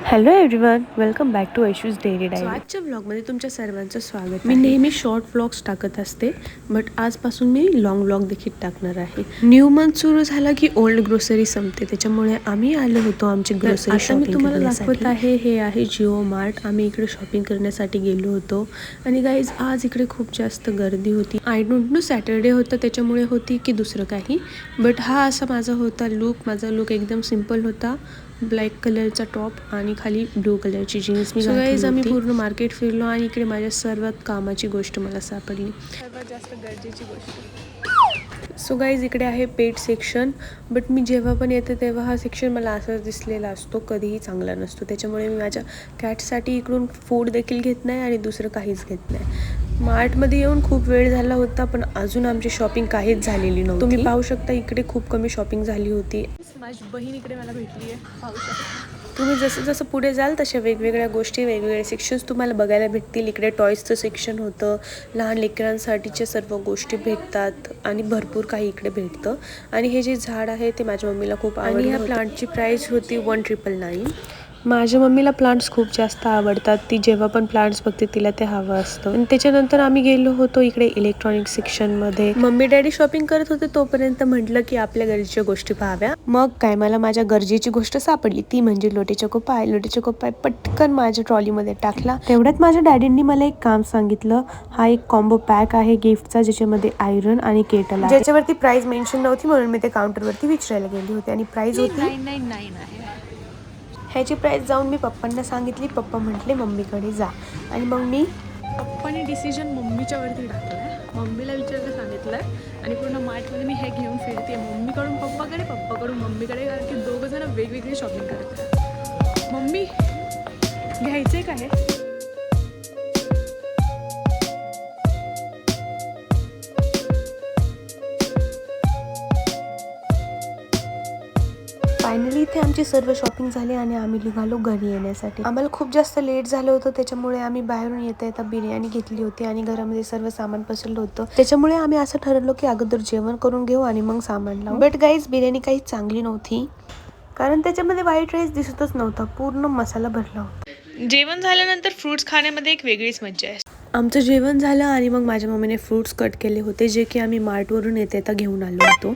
Hello everyone, welcome back to Aishu's daily diary. आजच्या व्लॉगमध्ये तुमच्या सर्वांचं स्वागत. मी नेहमी शॉर्ट व्लॉग्स टाकत असते, बट आजपासून मी लॉंग व्लॉग देखील टाकणार आहे. न्यू मंथ सुरू झाला की ओल्ड ग्रोसरी संपते, त्याच्यामुळे आम्ही आलो होतो आमची ग्रोसरी शॉपिंग. आता मी तुम्हाला दाखवत आहे, हे आहे जिओ मार्ट. आम्ही इकडे शॉपिंग करण्यासाठी गेलो होतो आणि गाईज आज इकडे खूप जास्त गर्दी होती. आय डोंट नो सॅटर्डे होतं त्याच्यामुळे होती की दुसरं काही, बट हा असा माझा होता लुक. माझा लुक एकदम सिम्पल होता, ब्लॅक कलरचा टॉप आणि खाली ब्लू कलरची जीन्स मी गाईज आम्ही पूर्ण मार्केट फिरलो आणि इकडे माझ्या सर्वात कामाची गोष्ट मला सापडली, सर्वात जास्त गरजेची गोष्ट. सो गाईज इकडे आहे पेट सेक्शन, बट मी जेव्हा पण येते तेव्हा हा सेक्शन मला असाच दिसलेला असतो, कधीही चांगला नसतो. त्याच्यामुळे मी माझ्या कॅटसाठी इकडून फूड देखील घेत नाही आणि दुसरं काहीच घेत नाही. मार्टमध्ये येऊन खूप वेळ झाला होता, पण अजून आमची शॉपिंग काहीच झालेली नव्हती. तुम्ही पाहू शकता इकडे खूप कमी शॉपिंग झाली होती. माझी बहीण इकडे मला भेटली आहे, पाहू शकता तुम्ही. जसं जसं पुढे जाल तशा वेगवेगळ्या गोष्टी, वेगवेगळे सेक्शन्स तुम्हाला बघायला भेटतील. इकडे टॉयजचं सेक्शन होतं, लहान लेकरांसाठीच्या सर्व गोष्टी भेटतात आणि भरपूर काही इकडे भेटतं. आणि हे जे झाड आहे ते माझ्या मम्मीला खूप आवडलं. आणि ह्या प्लांटची प्राईस होती 1999. माझ्या मम्मीला प्लांट्स खूप जास्त आवडतात. ती जेव्हा पण प्लांट्स बघते तिला ते हवं असतं. आणि त्याच्यानंतर आम्ही गेलो होतो इकडे इलेक्ट्रॉनिक सेक्शनमध्ये. मम्मी डॅडी शॉपिंग करत होते तोपर्यंत म्हटलं की आपल्या गरजेच्या गोष्टी पाहाव्या. मग काय, मला माझ्या गरजेची गोष्ट सापडली, ती म्हणजे लोटे चोको पाय. लोटे चोको पाय पटकन माझ्या ट्रॉलीमध्ये टाकला. तेवढ्यात माझ्या डॅडींनी मला एक काम सांगितलं. हा एक कॉम्बो पॅक आहे गिफ्टचा, ज्याच्यामध्ये आयरन आणि केटल आहे. ज्याच्यावरती प्राइस मेन्शन नव्हती म्हणून मी ते काउंटरवरती विचारायला गेली होती आणि प्राइस होती 999 आहे. ह्याची प्राईस जाऊन मी पप्पांना सांगितली. पप्पा म्हटले मम्मीकडे जा, आणि मग मी पप्पाने डिसिजन मम्मीच्यावरती टाकला. मम्मीला विचारायला सांगितलं आणि पूर्ण मार्टमध्ये मी हे घेऊन फिरते, मम्मीकडून पप्पाकडे, पप्पाकडून मम्मीकडे, कारण की दोघं जण वेगवेगळी शॉपिंग करतात. मम्मी घ्यायचंय का हे? फायनली इथे आमची सर्व शॉपिंग झाली आणि आम्ही निघालो घरी येण्यासाठी. आम्हाला खूप जास्त लेट झालं होतं, त्याच्यामुळे आम्ही बाहेरून येता येता बिर्याणी घेतली होती आणि घरामध्ये सर्व सामान पसरलं होतं. त्याच्यामुळे आम्ही असं ठरवलं की अगोदर जेवण करून घेऊ आणि मग सामान लावू. बट गाईज बिर्याणी काही चांगली नव्हती, कारण त्याच्यामध्ये व्हाईट राईस दिसतच नव्हता, पूर्ण मसाला भरला होता. जेवण झाल्यानंतर फ्रुट्स खाण्यामध्ये एक वेगळीच मज्जा आहे. आमचं जेवण झालं आणि मग माझ्या मम्मीने फ्रुट्स कट केले होते, जे की आम्ही मार्टवरून येता येता घेऊन आलो होतो.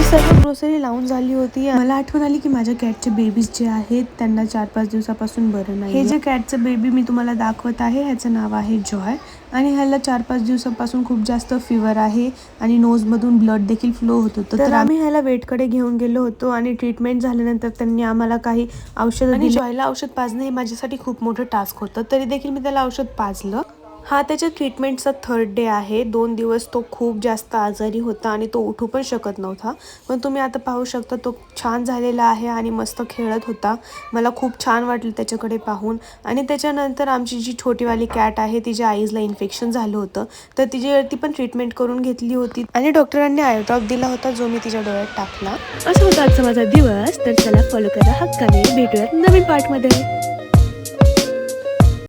सर्व ग्रोसरी लावून झाली होती. मला आठवण आली की माझ्या कॅटचे बेबीज जे आहेत त्यांना 4-5 दिवसापासून बरं नाही. हे जे कॅटचं बेबी मी तुम्हाला दाखवत आहे ह्याचं नाव आहे जॉय, आणि ह्याला 4-5 दिवसापासून खूप जास्त फिवर आहे आणि नोजमधून ब्लड देखील फ्लो होत होतं. तर आम्ही ह्याला वेटकडे घेऊन गेलो होतो आणि ट्रीटमेंट झाल्यानंतर त्यांनी आम्हाला काही औषध, आणि जॉयला औषध पाजणं हे माझ्यासाठी खूप मोठं टास्क होतं, तरी देखील मी त्याला औषध पाजलं. हा त्याच्या ट्रीटमेंटचा 3rd डे आहे. 2 दिवस तो खूप जास्त आजारी होता आणि तो उठू पण शकत नव्हता, पण तुम्ही आता पाहू शकता तो छान झालेला आहे आणि मस्त खेळत होता. मला खूप छान वाटलं त्याच्याकडे पाहून. आणि त्याच्यानंतर आमची जी छोटीवाली कॅट आहे तिच्या आईजला इन्फेक्शन झालं होतं, तर तिच्यावरती पण ट्रीटमेंट करून घेतली होती आणि डॉक्टरांनी आय ड्रॉप दिला होता, जो मी तिच्या डोळ्यात टाकला. असं होता आजचा माझा दिवस. तर चला फॉलो करा हक्काने. भेटूयात नवीन पार्टमध्ये.